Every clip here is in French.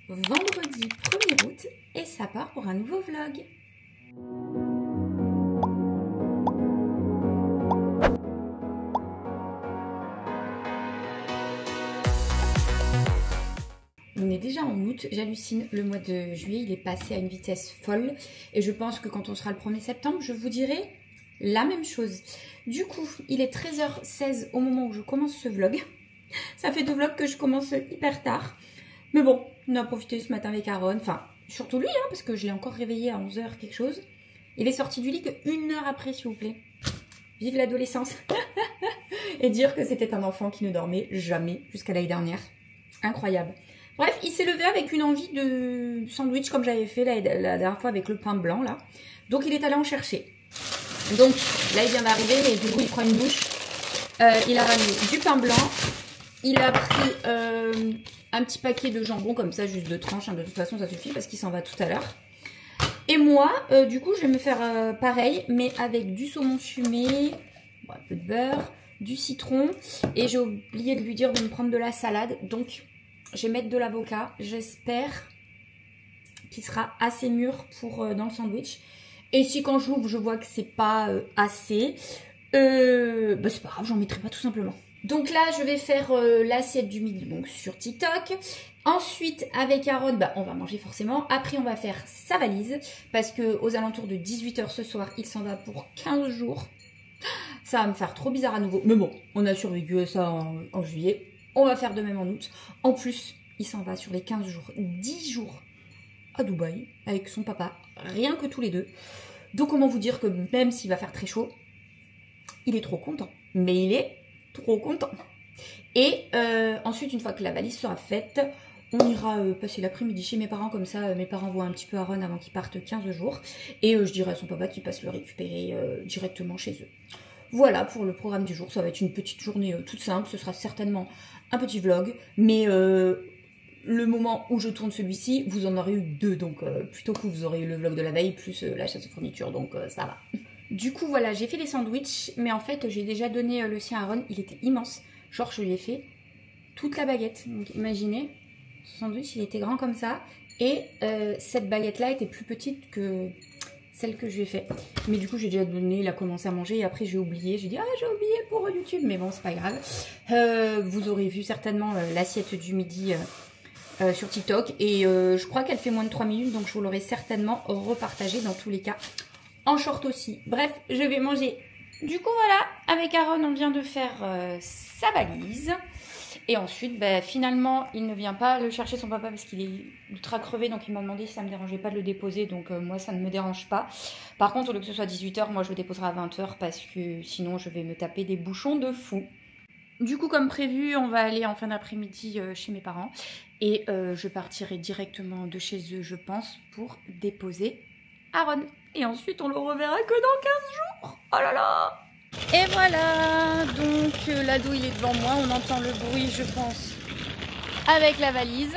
vendredi 1er août et ça part pour un nouveau vlog. On est déjà en août, j'hallucine, le mois de juillet il est passé à une vitesse folle et je pense que quand on sera le 1er septembre, je vous dirai la même chose. Du coup, il est 13h16 au moment où je commence ce vlog. Ça fait 2 vlogs que je commence hyper tard. Mais bon, on a profité ce matin avec Aaron, enfin surtout lui, hein, parce que je l'ai encore réveillé à 11h quelque chose. Il est sorti du lit que 1 heure après, s'il vous plaît. Vive l'adolescence. Et dire que c'était un enfant qui ne dormait jamais jusqu'à l'année dernière. Incroyable. Bref, il s'est levé avec une envie de sandwich comme j'avais fait la dernière fois avec le pain blanc là. Donc il est allé en chercher. Donc là il vient d'arriver et du coup il prend une douche. Il a ramené du pain blanc. Il a pris un petit paquet de jambon comme ça, juste 2 tranches. Hein, de toute façon ça suffit parce qu'il s'en va tout à l'heure. Et moi, du coup je vais me faire pareil mais avec du saumon fumé, un peu de beurre, du citron. Et j'ai oublié de lui dire de me prendre de la salade. Donc je vais mettre de l'avocat. J'espère qu'il sera assez mûr pour dans le sandwich. Et si quand je l'ouvre, je vois que c'est pas assez, bah c'est pas grave, j'en mettrai pas tout simplement. Donc là, je vais faire l'assiette du midi donc sur TikTok. Ensuite, avec Aaron, bah, on va manger forcément. Après, on va faire sa valise parce que aux alentours de 18 h ce soir, il s'en va pour 15 jours. Ça va me faire trop bizarre à nouveau. Mais bon, on a survécu à ça en juillet. On va faire de même en août. En plus, il s'en va sur les 15 jours, 10 jours à Dubaï avec son papa, rien que tous les deux. Donc comment vous dire que même s'il va faire très chaud, il est trop content. Mais il est trop content. Et ensuite, une fois que la valise sera faite, on ira passer l'après-midi chez mes parents. Comme ça, mes parents voient un petit peu Aaron avant qu'il parte 15 jours. Et je dirai à son papa qu'il passe le récupérer directement chez eux. Voilà pour le programme du jour. Ça va être une petite journée toute simple. Ce sera certainement un petit vlog. Mais le moment où je tourne celui-ci, vous en aurez eu 2. Donc plutôt que vous aurez eu le vlog de la veille plus la chasse aux fournitures. Donc ça va. Du coup voilà, j'ai fait les sandwichs. Mais en fait j'ai déjà donné le sien à Aaron. Il était immense. Genre je lui ai fait toute la baguette. Donc imaginez, ce sandwich il était grand comme ça. Et cette baguette là était plus petite que celle que je lui ai fait. Mais du coup j'ai déjà donné, il a commencé à manger et après j'ai oublié. J'ai dit ah j'ai oublié pour YouTube. Mais bon c'est pas grave. Vous aurez vu certainement l'assiette du midi sur TikTok. Et je crois qu'elle fait moins de 3 minutes. Donc je vous l'aurai certainement repartagé dans tous les cas. En short aussi. Bref, je vais manger. Du coup voilà, avec Aaron on vient de faire sa valise. Et ensuite, bah, finalement, il ne vient pas le chercher son papa parce qu'il est ultra crevé. Donc, il m'a demandé si ça ne me dérangeait pas de le déposer. Donc, moi, ça ne me dérange pas. Par contre, au lieu que ce soit 18 h, moi, je le déposerai à 20 h parce que sinon, je vais me taper des bouchons de fou. Du coup, comme prévu, on va aller en fin d'après-midi chez mes parents. Et je partirai directement de chez eux, je pense, pour déposer Aaron. Et ensuite, on le reverra que dans 15 jours. Oh là là! Et voilà, donc l'ado il est devant moi, on entend le bruit je pense avec la valise.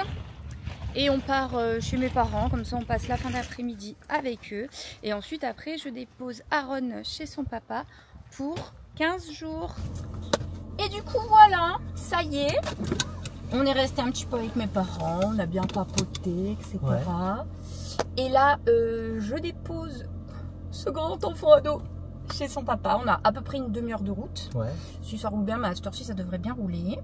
Et on part chez mes parents, comme ça on passe la fin d'après-midi avec eux. Et ensuite après je dépose Aaron chez son papa pour 15 jours. Et du coup voilà, ça y est, on est resté un petit peu avec mes parents, on a bien papoté, etc. Ouais. Et là je dépose ce grand enfant ado chez son papa. On a à peu près une demi-heure de route. Ouais. Si ça roule bien, mais à cette heure-ci, ça devrait bien rouler.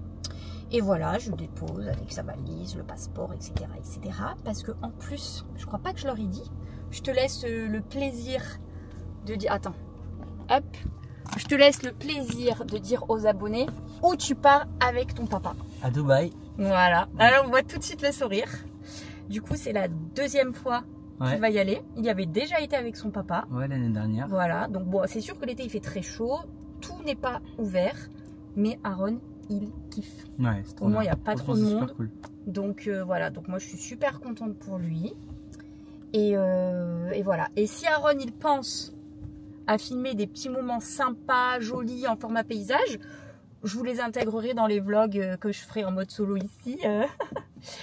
Et voilà, je dépose avec sa valise, le passeport, etc. etc. Parce que en plus, je crois pas que je leur ai dit. Je te laisse le plaisir de dire... Attends. Hop. Je te laisse le plaisir de dire aux abonnés où tu pars avec ton papa. À Dubaï. Voilà. Alors, on voit tout de suite le sourire. Du coup, c'est la 2e fois qu'il va y aller. Il y avait déjà été avec son papa. Ouais, l'année dernière. Voilà, donc bon, c'est sûr que l'été il fait très chaud, tout n'est pas ouvert, mais Aaron il kiffe. Ouais, c'est trop Au moins il n'y a pas trop de monde. Cool. Donc voilà, donc moi je suis super contente pour lui. Et voilà. Et si Aaron il pense à filmer des petits moments sympas, jolis en format paysage, je vous les intégrerai dans les vlogs que je ferai en mode solo ici.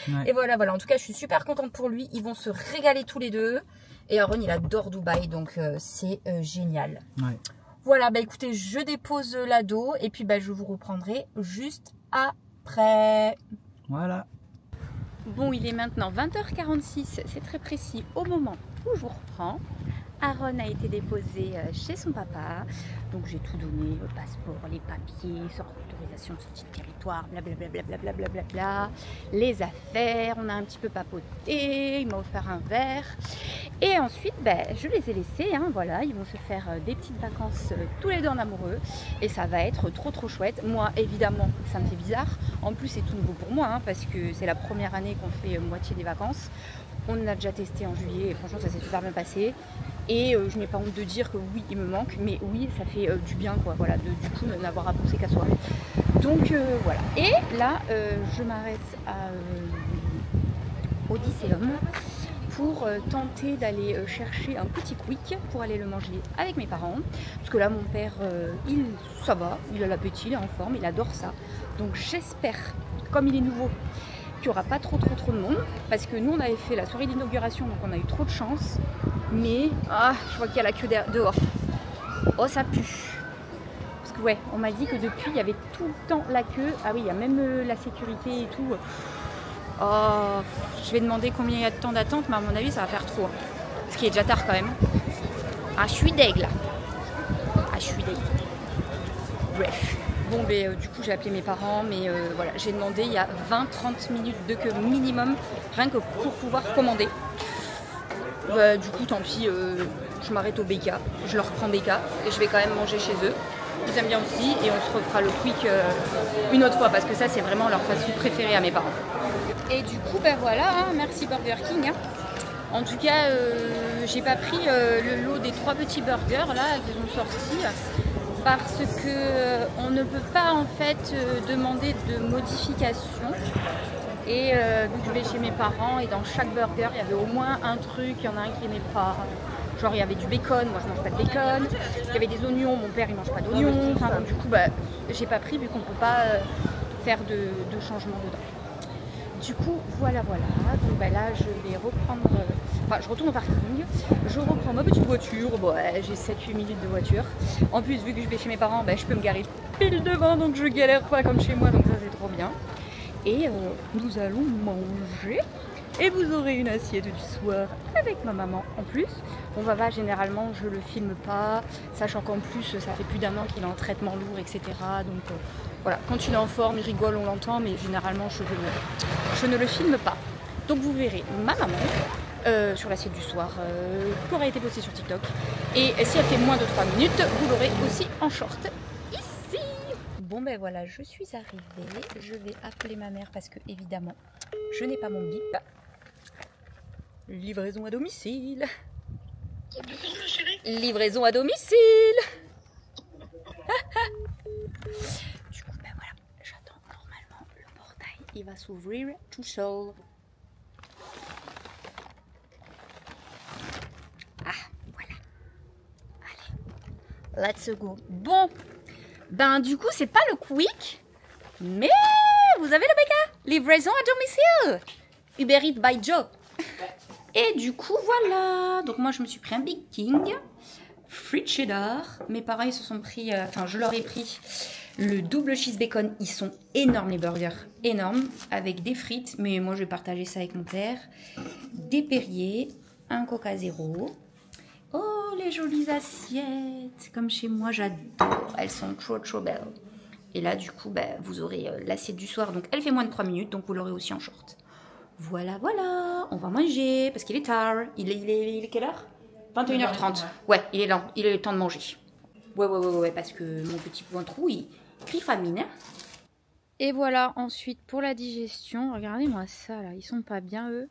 Ouais. Et voilà, en tout cas je suis super contente pour lui, ils vont se régaler tous les deux. Et Aaron il adore Dubaï, donc c'est génial. Ouais. Voilà, bah écoutez, je dépose l'ado et puis bah je vous reprendrai juste après. Voilà. Bon, il est maintenant 20h46, c'est très précis au moment où je vous reprends. Aaron a été déposé chez son papa, donc j'ai tout donné, le passeport, les papiers, autorisation de sortie de territoire, blablabla, blablabla, les affaires, on a un petit peu papoté, il m'a offert un verre, et ensuite je les ai laissés, hein, voilà, ils vont se faire des petites vacances tous les deux en amoureux, et ça va être trop chouette. Moi évidemment ça me fait bizarre, en plus c'est tout nouveau pour moi, hein, parce que c'est la première année qu'on fait moitié des vacances. On a déjà testé en juillet et franchement ça s'est super bien passé. Et je n'ai pas honte de dire que oui, il me manque, mais oui, ça fait du bien, quoi, voilà, du coup, de n'avoir à penser qu'à soi. Donc voilà. Et là, je m'arrête à Odysseum pour tenter d'aller chercher un petit quick pour aller le manger avec mes parents. Parce que là, mon père, ça va, il a l'appétit, il est en forme, il adore ça. Donc j'espère, comme il est nouveau, qu'il n'y aura pas trop de monde, parce que nous on avait fait la soirée d'inauguration, donc on a eu trop de chance, mais je vois qu'il y a la queue dehors. Oh, ça pue, parce que ouais, on m'a dit que depuis il y avait tout le temps la queue. Ah oui, il y a même la sécurité et tout. Oh, je vais demander combien il y a de temps d'attente, mais à mon avis ça va faire trop, parce qu'il est déjà tard quand même. Ah, je suis deg là. Ah, je suis deg. Bref. Bon, du coup j'ai appelé mes parents, mais voilà, j'ai demandé il y a 20-30 minutes de queue minimum, rien que pour pouvoir commander. Du coup tant pis, je m'arrête au BK, je leur prends BK et je vais quand même manger chez eux. Ils aiment bien aussi, et on se refera le quick une autre fois, parce que ça c'est vraiment leur fast-food préféré à mes parents. Et du coup voilà, hein, merci Burger King. Hein. En tout cas, j'ai pas pris le lot des 3 petits burgers là qu'ils ont sortis, parce que on ne peut pas en fait demander de modification. Et vu que je vais chez mes parents, et dans chaque burger il y avait au moins un truc, il y en a un qui n'aimait pas. Genre il y avait du bacon, moi je mange pas de bacon. Il y avait des oignons, mon père il mange pas d'oignons. Enfin donc, du coup j'ai pas pris, vu qu'on peut pas faire de changement dedans. Du coup voilà. Donc là je vais reprendre, je retourne au parking, je reprends ma petite voiture. Bon, j'ai 7-8 minutes de voiture. En plus vu que je vais chez mes parents, je peux me garer pile devant, donc je galère pas comme chez moi, donc ça c'est trop bien. Et nous allons manger, et vous aurez une assiette du soir avec ma maman en plus. Mon papa généralement je le filme pas, sachant qu'en plus ça fait plus d'1 an qu'il est en traitement lourd, etc. Donc voilà, quand il est en forme, il rigole, on l'entend, mais généralement je ne le filme pas. Donc vous verrez ma maman sur l'assiette du soir qui aura été postée sur TikTok. Et si elle fait moins de 3 minutes, vous l'aurez aussi en short ici. Bon voilà, je suis arrivée. Je vais appeler ma mère parce que évidemment, je n'ai pas mon bip. Livraison à domicile. Livraison à domicile. Du coup, voilà, j'attends normalement le portail. Il va s'ouvrir tout seul. Ah, voilà. Allez, let's go. Bon, du coup, c'est pas le quick, mais vous avez le BK. Livraison à domicile. Uber Eats by Joe. Et du coup, voilà. Donc moi, je me suis pris un Big King. Frites cheddar. Mes parents, ils se sont pris... je leur ai pris le double cheese bacon. Ils sont énormes, les burgers. Énormes. Avec des frites. Mais moi, je vais partager ça avec mon père. Des Perrier. Un Coca Zéro. Oh, les jolies assiettes. Comme chez moi, j'adore. Elles sont trop belles. Et là, du coup, vous aurez l'assiette du soir. Donc, elle fait moins de 3 minutes. Donc, vous l'aurez aussi en short. Voilà, on va manger, parce qu'il est tard. Il est quelle heure? 21h30. Ouais, il est le temps de manger. Ouais, parce que mon petit pointrou, il crie famine. Et voilà, ensuite, pour la digestion, regardez-moi ça, là, ils sont pas bien, eux.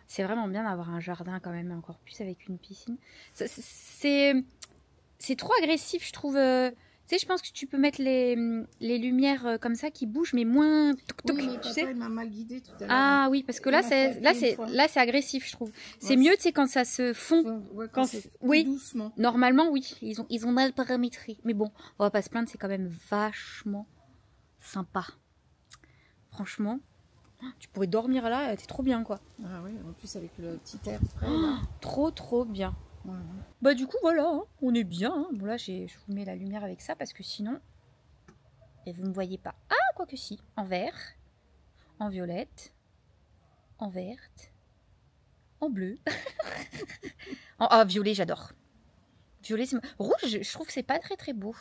C'est vraiment bien d'avoir un jardin, quand même, encore plus avec une piscine. C'est trop agressif, je trouve. Tu sais, je pense que tu peux mettre les lumières comme ça qui bougent, mais moins... Oui, mais tu sais, il m'a mal guidé tout à l'heure. Ah oui, parce que là, c'est agressif, je trouve. C'est mieux, tu sais, quand ça se fond. Ouais, quand oui, doucement. Normalement, oui, ils ont mal paramétré. Mais bon, on va pas se plaindre, c'est quand même vachement sympa. Franchement, tu pourrais dormir là, t'es trop bien, quoi. Ah oui, en plus avec le petit air frais, là. Trop bien. Ouais. Du coup, voilà, hein, on est bien. Hein. Bon, là, je vous mets la lumière avec ça parce que sinon, vous ne me voyez pas. Ah, quoique si, en vert, en violette en verte, en bleu. Ah, violet, j'adore. Violet, rouge, je trouve que c'est pas très beau.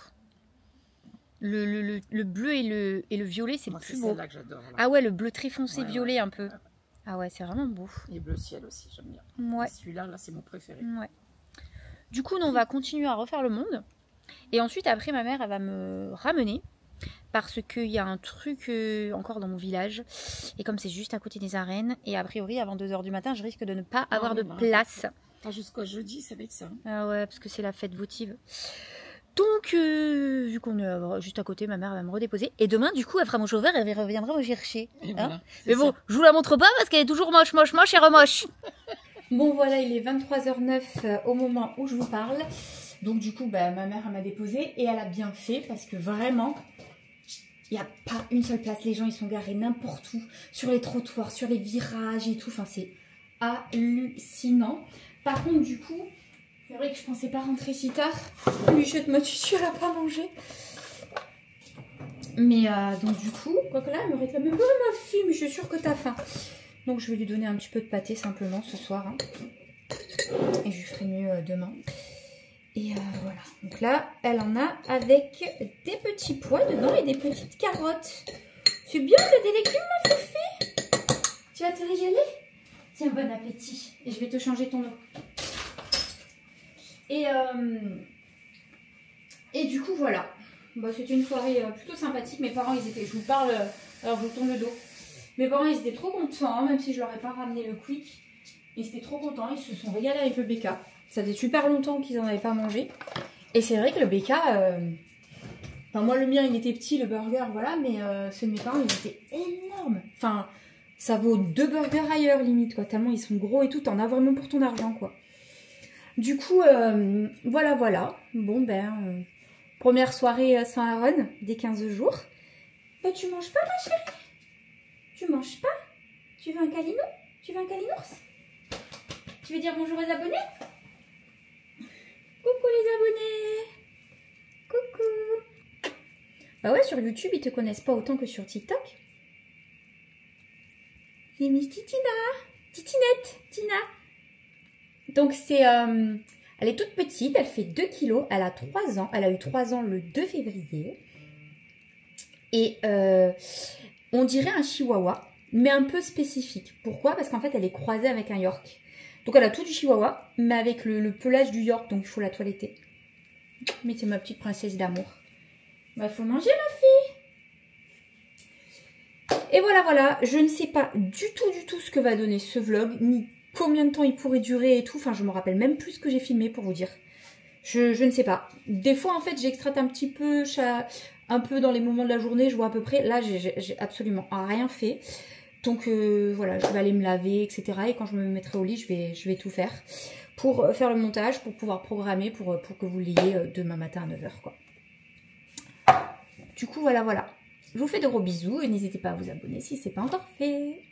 Le bleu et le violet, c'est plus beau. Là que j'adore. Ah ouais, le bleu très foncé, ouais, violet ouais. un peu. Ah ouais, c'est vraiment beau. Et bleu ciel aussi, j'aime bien. Ouais. Celui-là, là, c'est mon préféré. Ouais. Du coup, on va continuer à refaire le monde. Et ensuite, après, ma mère, elle va me ramener. Parce qu'il y a un truc encore dans mon village. Et comme c'est juste à côté des arènes. Et a priori, avant 2 h du matin, je risque de ne pas avoir de place. Pas jusqu'à jeudi, ça va être ça. Ah ouais, parce que c'est la fête votive. Donc, vu qu'on est juste à côté, ma mère va me redéposer. Et demain, du coup, elle fera mon chauffeur et elle reviendra me chercher. Et Hein, voilà, mais bon, je vous la montre pas parce qu'elle est toujours moche et remoche. Bon voilà, il est 23h09 au moment où je vous parle. Donc du coup, ma mère elle m'a déposée et elle a bien fait parce que vraiment, il n'y a pas une seule place. Les gens, ils sont garés n'importe où, sur les trottoirs, sur les virages et tout. Enfin, c'est hallucinant. Par contre, du coup, c'est vrai que je pensais pas rentrer si tard. Bichette m'a dit, tu n'as pas mangé. Mais donc du coup, quoi que là, elle me réclame, mais ma fille, mais je suis sûre que t'as faim. Donc je vais lui donner un petit peu de pâté simplement ce soir. Hein. Et je lui ferai mieux demain. Et voilà. Donc là, elle en a avec des petits pois dedans et des petites carottes. C'est bien, t'as des légumes, ma foufie. Tu vas te régaler? Tiens, bon appétit. Et je vais te changer ton eau. Et du coup, voilà. C'était une soirée plutôt sympathique. Mes parents, ils étaient... Je vous parle, alors je vous tourne le dos. Mes parents, ils étaient trop contents, hein, même si je leur ai pas ramené le quick. Ils étaient trop contents, ils se sont régalés avec le BK. Ça faisait super longtemps qu'ils n'en avaient pas mangé. Et c'est vrai que le BK... Enfin, moi, le mien, il était petit, le burger, voilà. Mais ceux de mes parents, ils étaient énormes. Enfin, ça vaut 2 burgers ailleurs, limite, quoi. Tellement ils sont gros et tout. T'en as vraiment pour ton argent, quoi. Du coup, voilà. Bon, première soirée sans Aaron, dès 15 jours. Tu manges pas, ma chérie? Tu manges pas? Tu veux un câlinou? Tu veux un câlinours? Tu veux dire bonjour aux abonnés? Coucou les abonnés! Coucou! Bah ouais, sur YouTube, ils te connaissent pas autant que sur TikTok. C'est Miss Titina! Titinette! Tina! Donc c'est... elle est toute petite, elle fait 2 kilos, elle a 3 ans. Elle a eu 3 ans le 2 février. Et on dirait un chihuahua, mais un peu spécifique. Pourquoi? Parce qu'en fait, elle est croisée avec un York. Donc elle a tout du chihuahua, mais avec le pelage du York, donc il faut la toiletter. Mais c'est ma petite princesse d'amour. Bah, faut manger, ma fille. Et voilà. Je ne sais pas du tout ce que va donner ce vlog, ni combien de temps il pourrait durer et tout. Enfin, je me rappelle même plus ce que j'ai filmé pour vous dire. Je ne sais pas. Des fois, en fait, j'extrate un petit peu, un peu dans les moments de la journée, je vois à peu près. Là, j'ai absolument rien fait. Donc, voilà, je vais aller me laver, etc. Et quand je me mettrai au lit, je vais tout faire pour faire le montage, pour pouvoir programmer, pour que vous l'ayez demain matin à 9 h, quoi. Du coup, voilà. Je vous fais de gros bisous et n'hésitez pas à vous abonner si ce n'est pas encore fait.